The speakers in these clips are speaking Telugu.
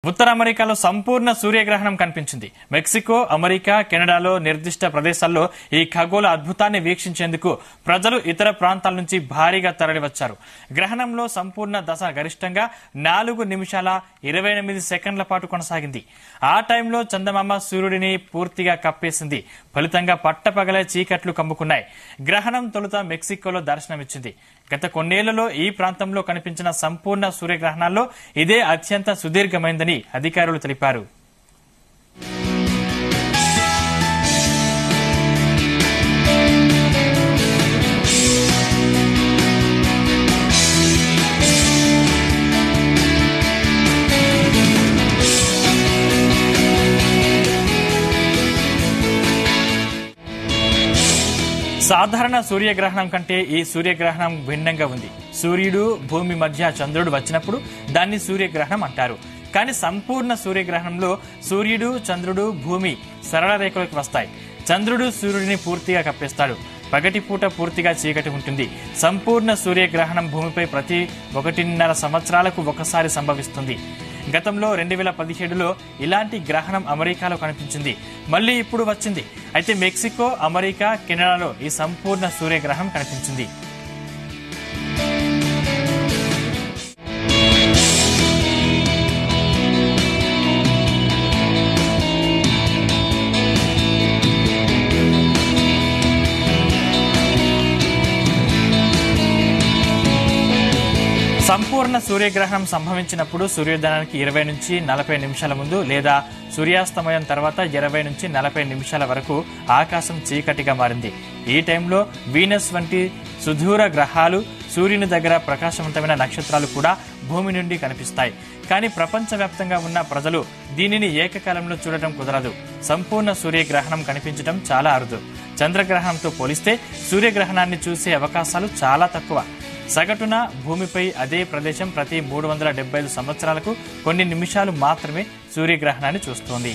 ఉత్తర అమెరికాలో సంపూర్ణ సూర్యగ్రహణం కనిపించింది. మెక్సికో, అమెరికా, కెనడాలో నిర్దిష్ట ప్రదేశాల్లో ఈ ఖగోళ అద్భుతాన్ని వీక్షించేందుకు ప్రజలు ఇతర ప్రాంతాల నుంచి భారీగా తరలివచ్చారు. గ్రహణంలో సంపూర్ణ దశ గరిష్టంగా 4 నిమిషాల 28 సెకండ్ల పాటు కొనసాగింది. ఆ టైంలో చందమామ సూర్యుడిని పూర్తిగా కప్పేసింది. ఫలితంగా పట్టపగలే చీకట్లు కమ్ముకున్నాయి. గ్రహణం తొలుత మెక్సికోలో దర్శనమిచ్చింది. గత కొన్నేళ్లలో ఈ ప్రాంతంలో కనిపించిన సంపూర్ణ సూర్యగ్రహణాల్లో ఇదే అత్యంత సుదీర్ఘమైందని అధికారులు తెలిపారు. సాధారణ సూర్యగ్రహణం కంటే ఈ సూర్యగ్రహణం భిన్నంగా ఉంది. సూర్యుడు, భూమి మధ్య చంద్రుడు వచ్చినప్పుడు దాన్ని సూర్యగ్రహణం అంటారు. కానీ సంపూర్ణ సూర్యగ్రహణంలో సూర్యుడు, చంద్రుడు, భూమి సరళ రేఖలోకి వస్తాయి. చంద్రుడు సూర్యుడిని పూర్తిగా కప్పేస్తాడు. పగటిపూట పూర్తిగా చీకటి ఉంటుంది. సంపూర్ణ సూర్యగ్రహణం భూమిపై ప్రతి 1.5 సంవత్సరాలకు ఒకసారి సంభవిస్తుంది. గతంలో 2017లో ఇలాంటి గ్రహణం అమెరికాలో కనిపించింది. మళ్లీ ఇప్పుడు వచ్చింది. అయితే మెక్సికో, అమెరికా, కెనడాలో ఈ సంపూర్ణ సూర్యగ్రహణం కనిపించింది. సంపూర్ణ సూర్యగ్రహణం సంభవించినప్పుడు సూర్యోదయానికి 20 నుంచి 40 నిమిషాల ముందు లేదా సూర్యాస్తమయం తర్వాత 20 నుంచి 40 నిమిషాల వరకు ఆకాశం చీకటిగా మారింది. ఈ టైంలో వీనస్ వంటి సుదూర గ్రహాలు, సూర్యుని దగ్గర ప్రకాశవంతమైన నక్షత్రాలు కూడా భూమి నుండి కనిపిస్తాయి. కానీ ప్రపంచవ్యాప్తంగా ఉన్న ప్రజలు దీనిని ఏకకాలంలో చూడటం కుదరదు. సంపూర్ణ సూర్యగ్రహణం కనిపించడం చాలా అరుదు. చంద్రగ్రహణంతో పోలిస్తే సూర్యగ్రహణాన్ని చూసే అవకాశాలు చాలా తక్కువ. సగటున భూమిపై అదే ప్రదేశం ప్రతి 375 సంవత్సరాలకు కొన్ని నిమిషాలు మాత్రమే సూర్యగ్రహణాన్ని చూస్తోంది.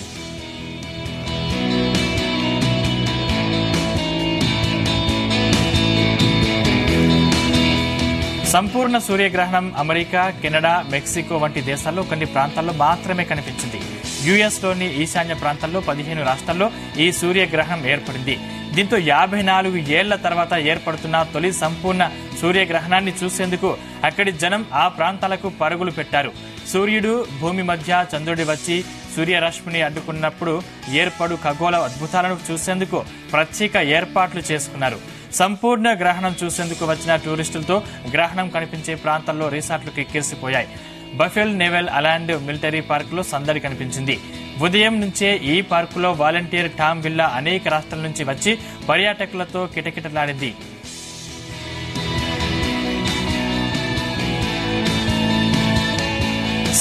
సంపూర్ణ సూర్యగ్రహణం అమెరికా, కెనడా, మెక్సికో వంటి దేశాల్లో కొన్ని ప్రాంతాల్లో మాత్రమే కనిపించింది. యుఎస్లోని ఈశాన్య ప్రాంతాల్లో 15 రాష్ట్రాల్లో ఈ సూర్యగ్రహణం ఏర్పడింది. దీంతో 54 ఏళ్ల తర్వాత ఏర్పడుతున్న తొలి సంపూర్ణ సూర్యగ్రహణాన్ని చూసేందుకు అక్కడి జనం ఆ ప్రాంతాలకు పరుగులు పెట్టారు. సూర్యుడు, భూమి మధ్య చంద్రుడి వచ్చి సూర్యరశ్మిని అడ్డుకున్నప్పుడు ఏర్పడు ఖగోళ అద్భుతాలను చూసేందుకు ప్రత్యేక ఏర్పాట్లు చేసుకున్నారు. సంపూర్ణ గ్రహణం చూసేందుకు వచ్చిన టూరిస్టులతో గ్రహణం కనిపించే ప్రాంతాల్లో రిసార్ట్లు కిక్కిరిసిపోయాయి. బఫెల్ నేవల్ అలాండ్ మిలిటరీ పార్కులో సందడి కనిపించింది. ఉదయం నుంచే ఈ పార్కులో వాలంటీర్ టామ్ విల్లా అనేక రాష్ట్రాల నుంచి వచ్చి పర్యాటకులతో కిటకిటలాడింది.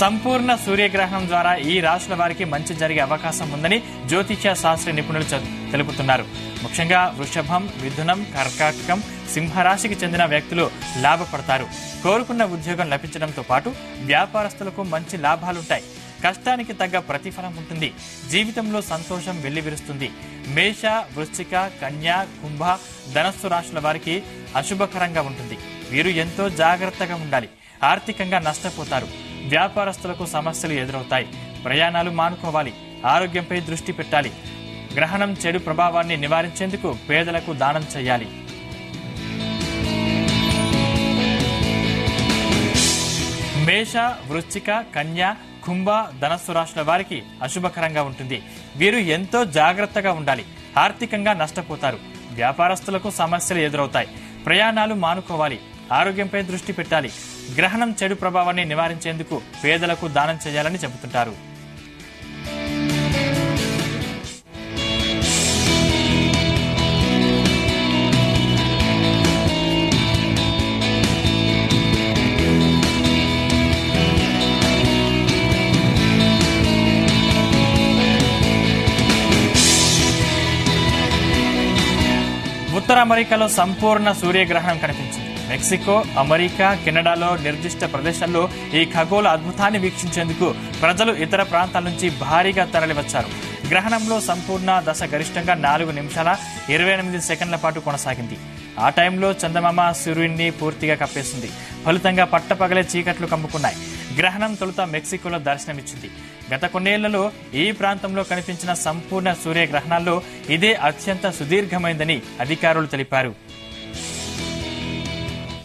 సంపూర్ణ సూర్యగ్రహణం ద్వారా ఈ రాశుల వారికి మంచి జరిగే అవకాశం ఉందని జ్యోతిష్య శాస్త్ర నిపుణులు తెలుపుతున్నారు. ముఖ్యంగా వృషభం, మిథునం, కర్కాటకం, సింహరాశికి చెందిన వ్యక్తులు లాభపడతారు. కోరుకున్న ఉద్యోగం లభించడంతో పాటు వ్యాపారస్తులకు మంచి లాభాలుంటాయి. కష్టానికి తగ్గ ప్రతిఫలం ఉంటుంది. జీవితంలో సంతోషం వెల్లివిరుస్తుంది. మేష, వృశ్చిక, కన్య, కుంభ, ధనస్సు రాశుల వారికి అశుభకరంగా ఉంటుంది. వీరు ఎంతో జాగ్రత్తగా ఉండాలి. ఆర్థికంగా నష్టపోతారు. వ్యాపారస్తులకు సమస్యలు ఎదురవుతాయి. ప్రయాణాలు మానుకోవాలి. ఆరోగ్యంపై దృష్టి పెట్టాలి. గ్రహణం చెడు ప్రభావాన్ని నివారించేందుకు పేదలకు దానం చేయాలి. మేష, వృశ్చిక, కన్య, కుంభ, ధనస్సు రాశుల వారికి అశుభకరంగా ఉంటుంది. వీరు ఎంతో జాగ్రత్తగా ఉండాలి. ఆర్థికంగా నష్టపోతారు. వ్యాపారస్తులకు సమస్యలు ఎదురవుతాయి. ప్రయాణాలు మానుకోవాలి. ఆరోగ్యంపై దృష్టి పెట్టాలి. గ్రహణం చెడు ప్రభావాన్ని నివారించేందుకు పేదలకు దానం చేయాలని చెబుతుంటారు. ఉత్తర అమెరికాలో సంపూర్ణ సూర్యగ్రహణం కనిపించింది. మెక్సికో, అమెరికా, కెనడాలో నిర్దిష్ట ప్రదేశాల్లో ఈ ఖగోళ అద్భుతాన్ని వీక్షించేందుకు ప్రజలు ఇతర ప్రాంతాల నుంచి భారీగా తరలివచ్చారు. గ్రహణంలో సంపూర్ణ దశ గరిష్టంగా 4 నిమిషాల 28 సెకండ్ల పాటు కొనసాగింది. ఆ టైంలో చందమామ సూర్యుడిని పూర్తిగా కప్పేసింది. ఫలితంగా పట్టపగలే చీకట్లు కమ్ముకున్నాయి. గ్రహణం తొలుత మెక్సికోలో దర్శనమిచ్చింది. గత కొన్నేళ్లలో ఈ ప్రాంతంలో కనిపించిన సంపూర్ణ సూర్యగ్రహణాల్లో ఇదే అత్యంత సుదీర్ఘమైందని అధికారులు తెలిపారు.